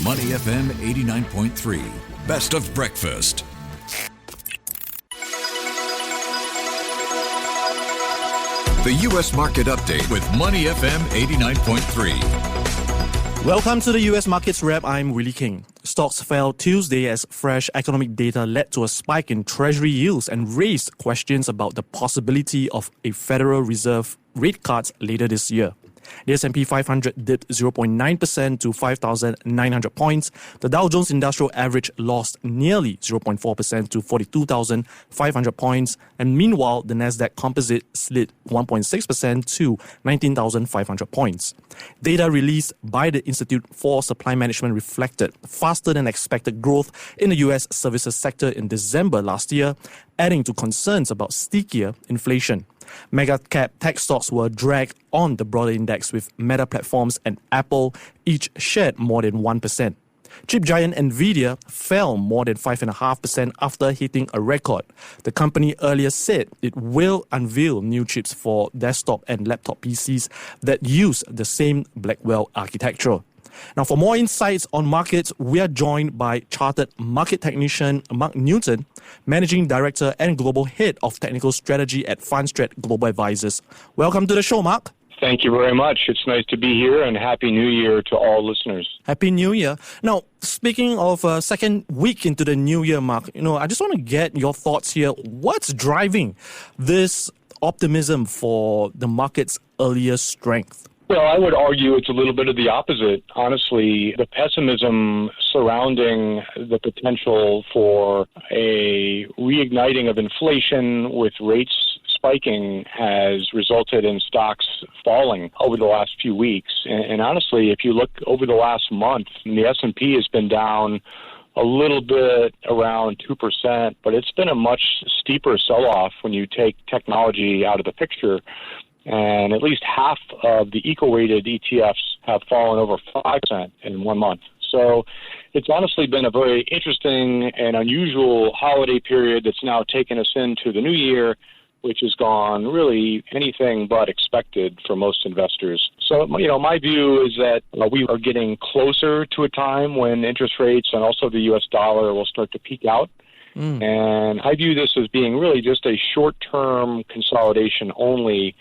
Money FM 89.3, best of breakfast. The U.S. Market Update with Money FM 89.3. Welcome to the U.S. Markets Wrap. I'm Willie Keng. Stocks fell Tuesday as fresh economic data led to a spike in Treasury yields and raised questions about the possibility of a Federal Reserve rate cuts later this year. The S&P 500 dipped 0.9% to 5,900 points. The Dow Jones Industrial Average lost nearly 0.4% to 42,500 points. And meanwhile, the Nasdaq Composite slid 1.6% to 19,500 points. Data released by the Institute for Supply Management reflected faster than expected growth in the U.S. services sector in December last year, adding to concerns about stickier inflation. Mega-cap tech stocks were dragged on the broader index, with Meta Platforms and Apple each shared more than 1%. Chip giant Nvidia fell more than 5.5% after hitting a record. The company earlier said it will unveil new chips for desktop and laptop PCs that use the same Blackwell architecture. Now, for more insights on markets, we are joined by chartered market technician Mark Newton, Managing Director and Global Head of Technical Strategy at Fundstrat Global Advisors. Welcome to the show, Mark. Thank you very much. It's nice to be here, and Happy New Year to all listeners. Happy New Year. Now, speaking of second week into the new year, Mark, I just want to get your thoughts here. What's driving this optimism for the market's earlier strength? Well, I would argue it's a little bit of the opposite. Honestly, the pessimism surrounding the potential for a reigniting of inflation with rates spiking has resulted in stocks falling over the last few weeks. And honestly, if you look over the last month, the S&P has been down a little bit around 2%, but it's been a much steeper sell-off when you take technology out of the picture. And at least half of the eco-weighted ETFs have fallen over 5% in 1 month. So it's honestly been a very interesting and unusual holiday period that's now taken us into the new year, which has gone really anything but expected for most investors. So, my view is that we are getting closer to a time when interest rates and also the U.S. dollar will start to peak out. And I view this as being really just a short-term consolidation only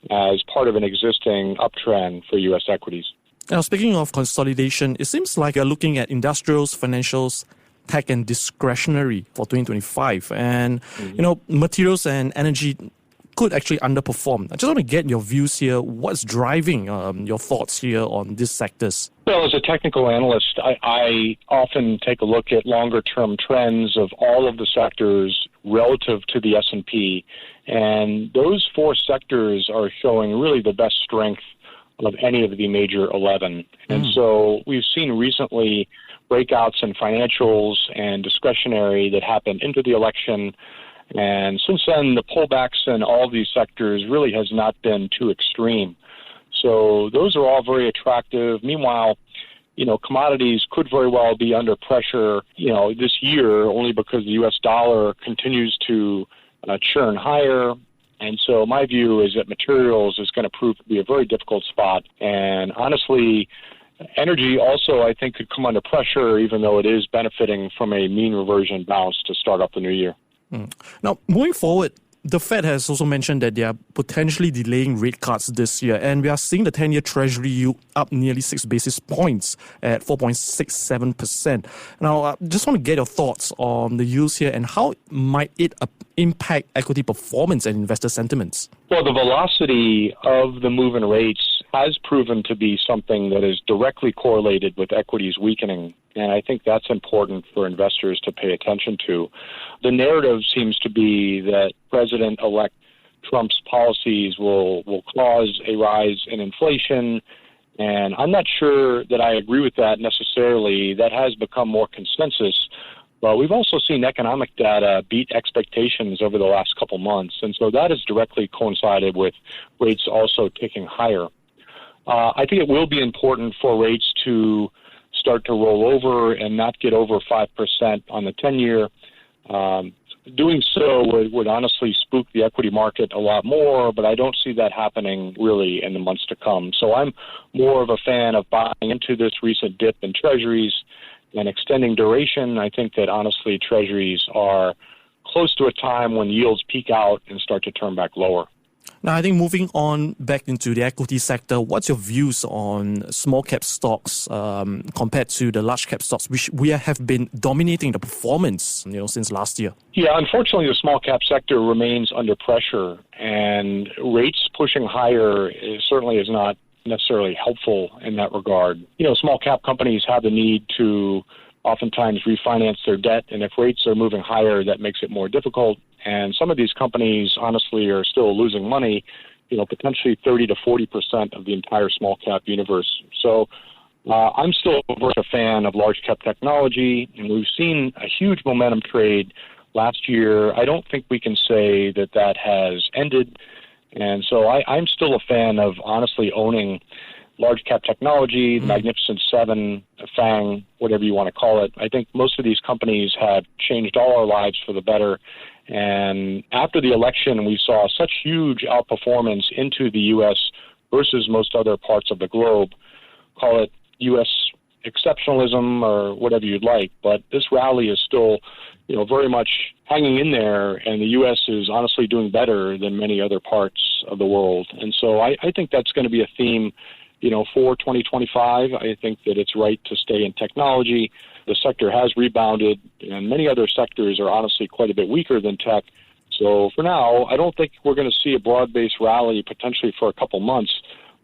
as part of an existing uptrend for U.S. equities. Now, speaking of consolidation, it seems like you're looking at industrials, financials, tech, and discretionary for 2025. And, materials and energy could actually underperform. I just want to get your views here. What's driving your thoughts here on these sectors? Well, as a technical analyst, I often take a look at longer-term trends of all of the sectors relative to the S&P, and those four sectors are showing really the best strength of any of the major 11. And so we've seen recently breakouts in financials and discretionary that happened into the election. And since then, the pullbacks in all of these sectors really has not been too extreme. So those are all very attractive. Meanwhile, commodities could very well be under pressure, this year only because the U.S. dollar continues to churn higher. And so my view is that materials is going to prove to be a very difficult spot. And honestly, energy also, I think, could come under pressure, even though it is benefiting from a mean reversion bounce to start up the new year. Now, moving forward, the Fed has also mentioned that they are potentially delaying rate cuts this year, and we are seeing the 10-year Treasury yield up nearly 6 basis points at 4.67%. Now, I just want to get your thoughts on the yields here and how might it impact equity performance and investor sentiments. Well, the velocity of the move in rates has proven to be something that is directly correlated with equities weakening. And I think that's important for investors to pay attention to. The narrative seems to be that President-elect Trump's policies will cause a rise in inflation. And I'm not sure that I agree with that necessarily. That has become more consensus. But we've also seen economic data beat expectations over the last couple months. And so that has directly coincided with rates also ticking higher. I think it will be important for rates to start to roll over and not get over 5% on the 10-year. Doing so would honestly spook the equity market a lot more, but I don't see that happening really in the months to come. So I'm more of a fan of buying into this recent dip in treasuries and extending duration. I think that honestly treasuries are close to a time when yields peak out and start to turn back lower. Now, I think moving on back into the equity sector, what's your views on small cap stocks compared to the large cap stocks, which we have been dominating the performance, since last year? Yeah, unfortunately, the small cap sector remains under pressure, and rates pushing higher certainly is not necessarily helpful in that regard. Small cap companies have the need to oftentimes refinance their debt, and if rates are moving higher, that makes it more difficult. And some of these companies, honestly, are still losing money, potentially 30 to 40% of the entire small cap universe. So I'm still a fan of large cap technology, and we've seen a huge momentum trade last year. I don't think we can say that has ended. And so I'm still a fan of honestly owning large cap technology, the Magnificent Seven, FANG, whatever you want to call it. I think most of these companies have changed all our lives for the better. And after the election, we saw such huge outperformance into the U.S. versus most other parts of the globe. Call it U.S. exceptionalism or whatever you'd like. But this rally is still, very much hanging in there, and the U.S. is honestly doing better than many other parts of the world. And so I think that's going to be a theme, for 2025. I think that it's right to stay in technology. The sector has rebounded, and many other sectors are honestly quite a bit weaker than tech. So for now, I don't think we're going to see a broad-based rally potentially for a couple months,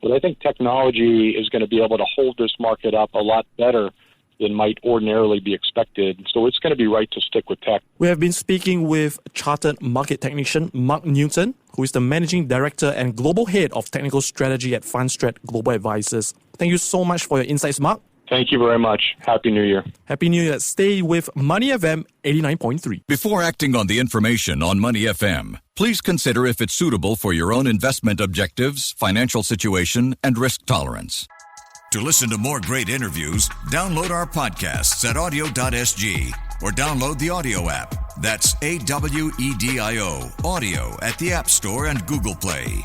but I think technology is going to be able to hold this market up a lot better than might ordinarily be expected. So it's going to be right to stick with tech. We have been speaking with chartered market technician Mark Newton, who is the Managing Director and Global Head of Technical Strategy at Fundstrat Global Advisors. Thank you so much for your insights, Mark. Thank you very much. Happy New Year. Happy New Year. Stay with Money FM 89.3. Before acting on the information on Money FM, please consider if it's suitable for your own investment objectives, financial situation, and risk tolerance. To listen to more great interviews, download our podcasts at audio.sg or download the audio app. That's AWEDIO, audio at the App Store and Google Play.